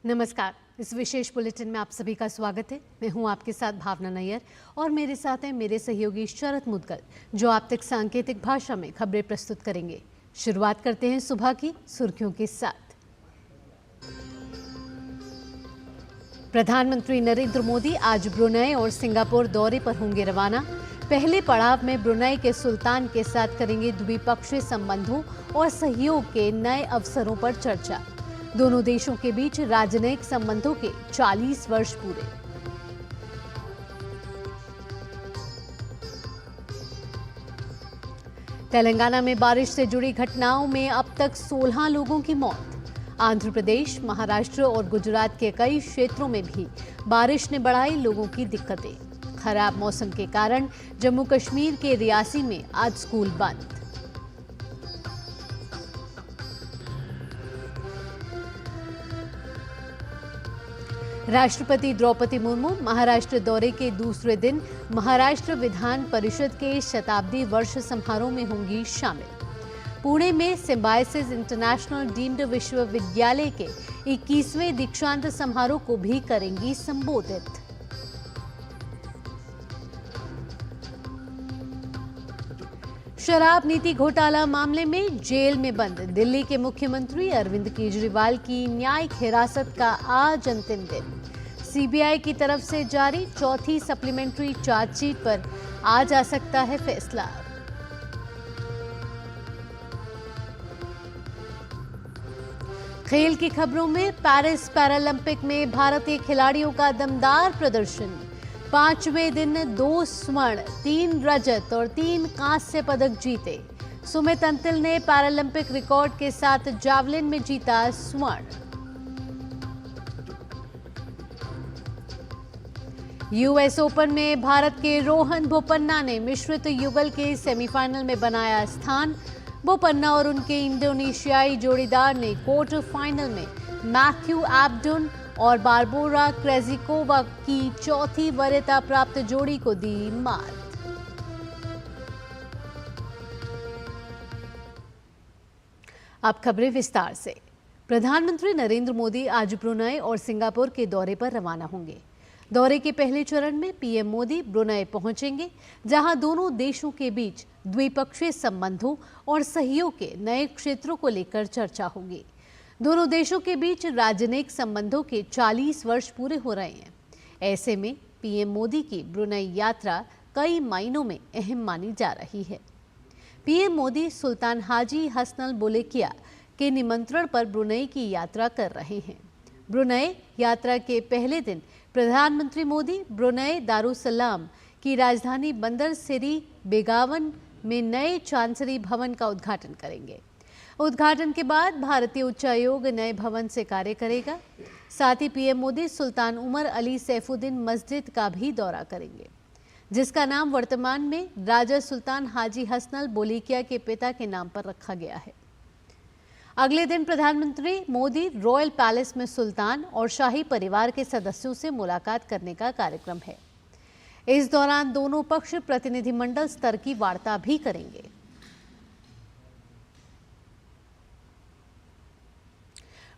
नमस्कार। इस विशेष बुलेटिन में आप सभी का स्वागत है। मैं हूं आपके साथ भावना नैयर और मेरे साथ हैं मेरे सहयोगी शरद मुदगल, जो आप तक सांकेतिक भाषा में खबरें प्रस्तुत करेंगे। शुरुआत करते हैं सुबह की सुर्खियों के साथ। प्रधानमंत्री नरेंद्र मोदी आज ब्रुनई और सिंगापुर दौरे पर होंगे रवाना। पहले पड़ाव में ब्रुनई के सुल्तान के साथ करेंगे द्विपक्षीय संबंधों और सहयोग के नए अवसरों पर चर्चा। दोनों देशों के बीच राजनयिक संबंधों के 40 वर्ष पूरे। तेलंगाना में बारिश से जुड़ी घटनाओं में अब तक 16 लोगों की मौत। आंध्र प्रदेश, महाराष्ट्र और गुजरात के कई क्षेत्रों में भी बारिश ने बढ़ाई लोगों की दिक्कतें। खराब मौसम के कारण जम्मू कश्मीर के रियासी में आज स्कूल बंद। राष्ट्रपति द्रौपदी मुर्मू महाराष्ट्र दौरे के दूसरे दिन महाराष्ट्र विधान परिषद के शताब्दी वर्ष समारोह में होंगी शामिल। पुणे में सिम्बायोसिस इंटरनेशनल डीम्ड विश्वविद्यालय के 21वें दीक्षांत समारोह को भी करेंगी संबोधित। शराब नीति घोटाला मामले में जेल में बंद दिल्ली के मुख्यमंत्री अरविंद केजरीवाल की न्यायिक हिरासत का आज अंतिम दिन। सीबीआई की तरफ से जारी चौथी सप्लीमेंट्री चार्जशीट पर आज आ सकता है फैसला। खेल की खबरों में पेरिस पैरालंपिक में भारतीय खिलाड़ियों का दमदार प्रदर्शन। 5वें दिन 2 स्वर्ण, 3 रजत और 3 कांस्य पदक जीते। सुमित अंतिल ने पैरालंपिक रिकॉर्ड के साथ जावलिन में जीता स्वर्ण। यूएस ओपन में भारत के रोहन बोपन्ना ने मिश्रित युगल के सेमीफाइनल में बनाया स्थान। बोपन्ना और उनके इंडोनेशियाई जोड़ीदार ने क्वार्टर फाइनल में मैथ्यू एब्डन और बारबोरा क्रेजिकोवा की चौथी वरीयता प्राप्त जोड़ी को दी मात। अब खबरें विस्तार से। प्रधानमंत्री नरेंद्र मोदी आज ब्रुनई और सिंगापुर के दौरे पर रवाना होंगे। दौरे के पहले चरण में पीएम मोदी ब्रुनई पहुंचेंगे, जहां दोनों देशों के बीच द्विपक्षीय संबंधों और सहयोग के नए क्षेत्रों को लेकर चर्चा होगी। दोनों देशों के बीच राजनयिक संबंधों के 40 वर्ष पूरे हो रहे हैं। ऐसे में पीएम मोदी की ब्रुनई यात्रा कई मायनों में अहम मानी जा रही है। पीएम मोदी सुल्तान हाजी हसनल बोलेकिया के निमंत्रण पर ब्रुनई की यात्रा कर रहे हैं। ब्रुनई यात्रा के पहले दिन प्रधानमंत्री मोदी ब्रुनई दारुसलाम की राजधानी बंदर सेरी बेगावन में नए चांसरी भवन का उद्घाटन करेंगे। उद्घाटन के बाद भारतीय उच्चायोग नए भवन से कार्य करेगा। साथ ही पीएम मोदी सुल्तान उमर अली सैफुद्दीन मस्जिद का भी दौरा करेंगे, जिसका नाम वर्तमान में राजा सुल्तान हाजी हसनल बोलेकिया के पिता के नाम पर रखा गया है। अगले दिन प्रधानमंत्री मोदी रॉयल पैलेस में सुल्तान और शाही परिवार के सदस्यों से मुलाकात करने का कार्यक्रम है। इस दौरान दोनों पक्ष प्रतिनिधिमंडल स्तर की वार्ता भी करेंगे।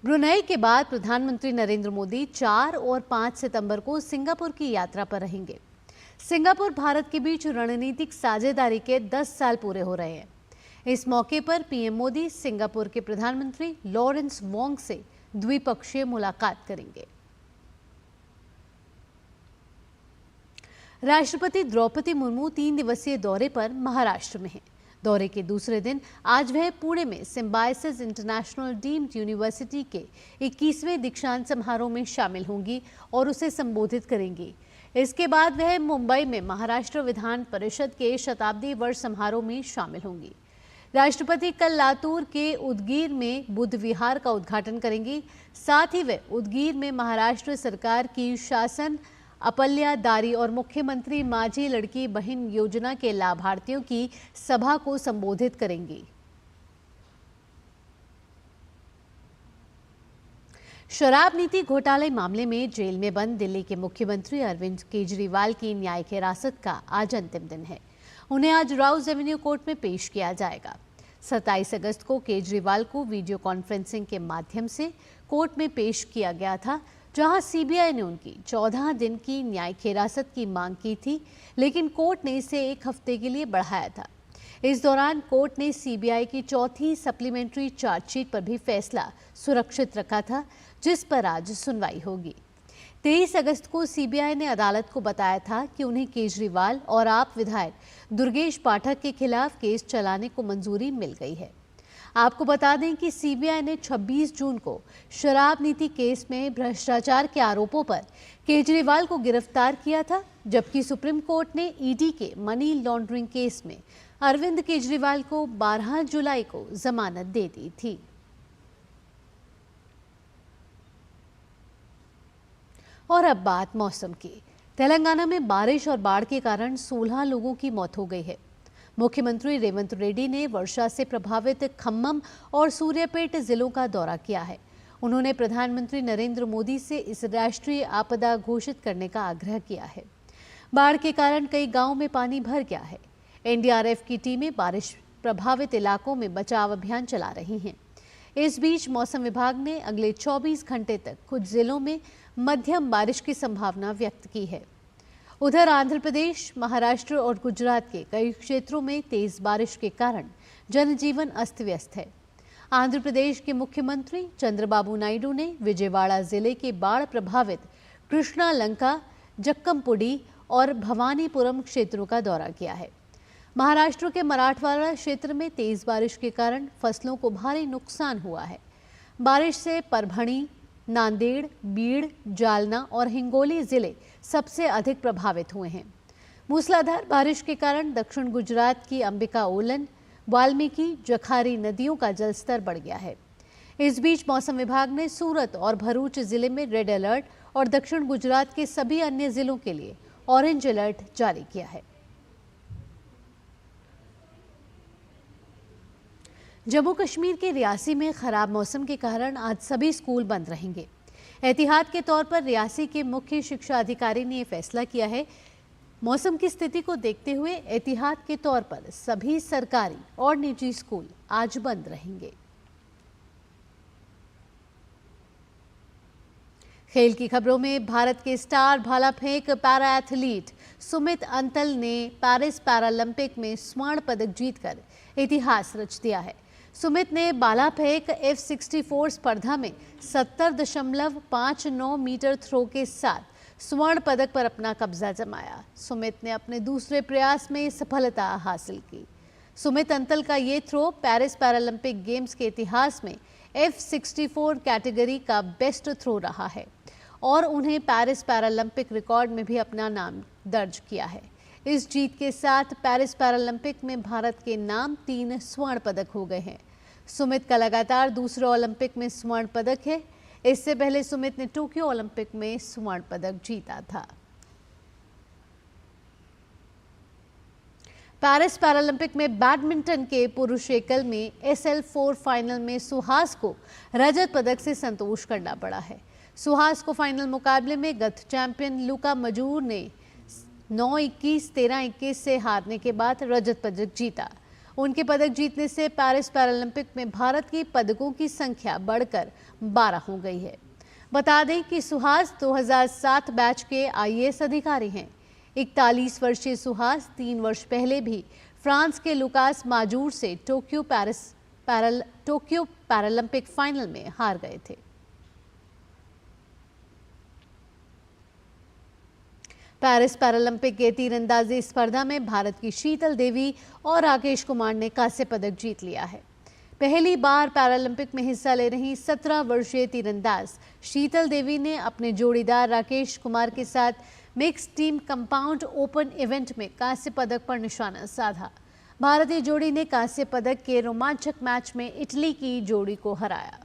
ब्रुनई के बाद प्रधानमंत्री नरेंद्र मोदी 4 और 5 सितंबर को सिंगापुर की यात्रा पर रहेंगे। सिंगापुर भारत के बीच रणनीतिक साझेदारी के 10 साल पूरे हो रहे हैं। इस मौके पर पीएम मोदी सिंगापुर के प्रधानमंत्री लॉरेंस वोंग से द्विपक्षीय मुलाकात करेंगे। राष्ट्रपति द्रौपदी मुर्मू 3 दिवसीय दौरे पर महाराष्ट्र में हैं। दौरे के दूसरे दिन आज वह पुणे में सिम्बायोसिस इंटरनेशनल डीम्ड यूनिवर्सिटी के 21वें दीक्षांत समारोह में शामिल होंगी और उसे संबोधित करेंगी। इसके बाद वह मुंबई में महाराष्ट्र विधान परिषद के शताब्दी वर्ष समारोह में शामिल होंगी। राष्ट्रपति कल लातूर के उदगीर में बुद्ध विहार का उद्घाटन करेंगी। साथ ही वे उदगीर में महाराष्ट्र सरकार की शासन अपल्या दारी और मुख्यमंत्री माझी लड़की बहन योजना के लाभार्थियों की सभा को संबोधित करेंगी। शराब नीति घोटाले मामले में जेल में बंद दिल्ली के मुख्यमंत्री अरविंद केजरीवाल की न्यायिक हिरासत का आज अंतिम दिन है। उन्हें आज राउज एवेन्यू कोर्ट में पेश किया जाएगा। 27 अगस्त को केजरीवाल को वीडियो कॉन्फ्रेंसिंग के माध्यम से कोर्ट में पेश किया गया था, जहां सीबीआई ने उनकी 14 दिन की न्यायिक हिरासत की मांग की थी, लेकिन कोर्ट ने इसे 1 हफ्ते के लिए बढ़ाया था। इस दौरान कोर्ट ने सीबीआई की चौथी सप्लीमेंट्री चार्जशीट पर भी फैसला सुरक्षित रखा था, जिस पर आज सुनवाई होगी। 23 अगस्त को सीबीआई ने अदालत को बताया था कि उन्हें केजरीवाल और आप विधायक दुर्गेश पाठक के खिलाफ केस चलाने को मंजूरी मिल गई है। आपको बता दें कि सीबीआई ने 26 जून को शराब नीति केस में भ्रष्टाचार के आरोपों पर केजरीवाल को गिरफ्तार किया था, जबकि सुप्रीम कोर्ट ने ईडी के मनी लॉन्ड्रिंग केस में अरविंद केजरीवाल को 12 जुलाई को जमानत दे दी थी। और अब बात मौसम की। तेलंगाना में बारिश और बाढ़ के कारण 16 लोगों की मौत हो गई है। मुख्यमंत्री रेवंत रेड्डी ने वर्षा से प्रभावित खम्मम और सूर्यापेट जिलों का दौरा किया है। उन्होंने प्रधानमंत्री नरेंद्र मोदी से इस राष्ट्रीय आपदा घोषित करने का आग्रह किया है। बाढ़ के कारण कई गांवों में पानी भर गया है। एनडीआरएफ की टीमें बारिश प्रभावित इलाकों में बचाव अभियान चला रही हैं। इस बीच मौसम विभाग ने अगले 24 घंटे तक कुछ जिलों में मध्यम बारिश की संभावना व्यक्त की है। उधर आंध्र प्रदेश, महाराष्ट्र और गुजरात के कई क्षेत्रों में तेज बारिश के कारण जनजीवन अस्त व्यस्त है। आंध्र प्रदेश के मुख्यमंत्री चंद्रबाबू नायडू ने विजयवाड़ा जिले के बाढ़ प्रभावित कृष्णा लंका, जक्कमपुडी और भवानीपुरम क्षेत्रों का दौरा किया है। महाराष्ट्र के मराठवाड़ा क्षेत्र में तेज बारिश के कारण फसलों को भारी नुकसान हुआ है। बारिश से परभणी, नांदेड़, बीड़, जालना और हिंगोली जिले सबसे अधिक प्रभावित हुए हैं। मूसलाधार बारिश के कारण दक्षिण गुजरात की अंबिका ओलन, वाल्मीकि, जखारी नदियों का जलस्तर बढ़ गया है। इस बीच मौसम विभाग ने सूरत और भरूच जिले में रेड अलर्ट और दक्षिण गुजरात के सभी अन्य जिलों के लिए ऑरेंज अलर्ट जारी किया है। जम्मू कश्मीर के रियासी में खराब मौसम के कारण आज सभी स्कूल बंद रहेंगे। एहतियात के तौर पर रियासी के मुख्य शिक्षा अधिकारी ने यह फैसला किया है। मौसम की स्थिति को देखते हुए एहतियात के तौर पर सभी सरकारी और निजी स्कूल आज बंद रहेंगे। खेल की खबरों में भारत के स्टार भाला फेंक पैरा एथलीट सुमित अंतल ने पेरिस पैरालंपिक में स्वर्ण पदक जीतकर इतिहास रच दिया है। सुमित ने भाला फेंक F64 स्पर्धा में 70.59 मीटर थ्रो के साथ स्वर्ण पदक पर अपना कब्जा जमाया। सुमित ने अपने दूसरे प्रयास में सफलता हासिल की। सुमित अंतल का ये थ्रो पेरिस पैरालंपिक गेम्स के इतिहास में F64 कैटेगरी का बेस्ट थ्रो रहा है और उन्हें पेरिस पैरालंपिक रिकॉर्ड में भी अपना नाम दर्ज किया है। इस जीत के साथ पेरिस पैरालंपिक में भारत के नाम 3 स्वर्ण पदक हो गए हैं। सुमित का लगातार दूसरा ओलंपिक में स्वर्ण पदक है। इससे पहले सुमित ने टोक्यो ओलंपिक में स्वर्ण पदक जीता था। पेरिस पैरालंपिक में बैडमिंटन के पुरुष एकल में SL4 फाइनल में सुहास को रजत पदक से संतोष करना पड़ा है। सुहास को फाइनल मुकाबले में गत चैंपियन लुका मजूर ने 9-21, 13-21 से हारने के बाद रजत पदक जीता। उनके पदक जीतने से पेरिस पैरालंपिक में भारत की पदकों की संख्या बढ़कर 12 हो गई है। बता दें कि सुहास 2007 बैच के IAS अधिकारी हैं। 41 वर्षीय सुहास 3 वर्ष पहले भी फ्रांस के लुकास माजूर से टोक्यो पैरालंपिक फाइनल में हार गए थे। पेरिस पैरालंपिक के तीरंदाजी स्पर्धा में भारत की शीतल देवी और राकेश कुमार ने कांस्य पदक जीत लिया है। पहली बार पैरालंपिक में हिस्सा ले रही 17 वर्षीय तीरंदाज शीतल देवी ने अपने जोड़ीदार राकेश कुमार के साथ mix team compound open event में कांस्य पदक पर निशाना साधा। भारतीय जोड़ी ने कांस्य पदक के रोमांचक मैच में इटली की जोड़ी को हराया।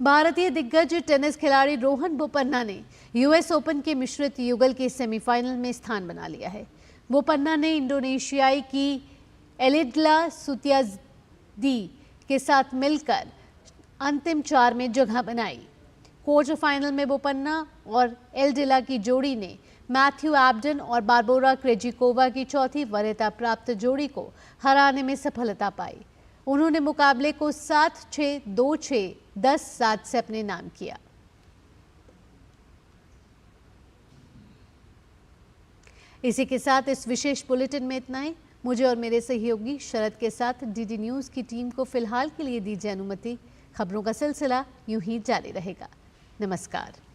भारतीय दिग्गज टेनिस खिलाड़ी रोहन बोपन्ना ने US ओपन के मिश्रित युगल के सेमीफाइनल में स्थान बना लिया है। बोपन्ना ने इंडोनेशियाई की एलिडला सुतियादी के साथ मिलकर अंतिम 4 में जगह बनाई। क्वार्टर फाइनल में बोपन्ना और एल्डिला की जोड़ी ने मैथ्यू एब्डन और बारबोरा क्रेजिकोवा की चौथी वरीयता प्राप्त जोड़ी को हराने में सफलता पाई। उन्होंने मुकाबले को 7-6, 2-6, 10-7 से अपने नाम किया। इसी के साथ इस विशेष बुलेटिन में इतना ही। मुझे और मेरे सहयोगी शरद के साथ डीडी न्यूज़ की टीम को फिलहाल के लिए दीजिए अनुमति। खबरों का सिलसिला यूं ही जारी रहेगा। नमस्कार।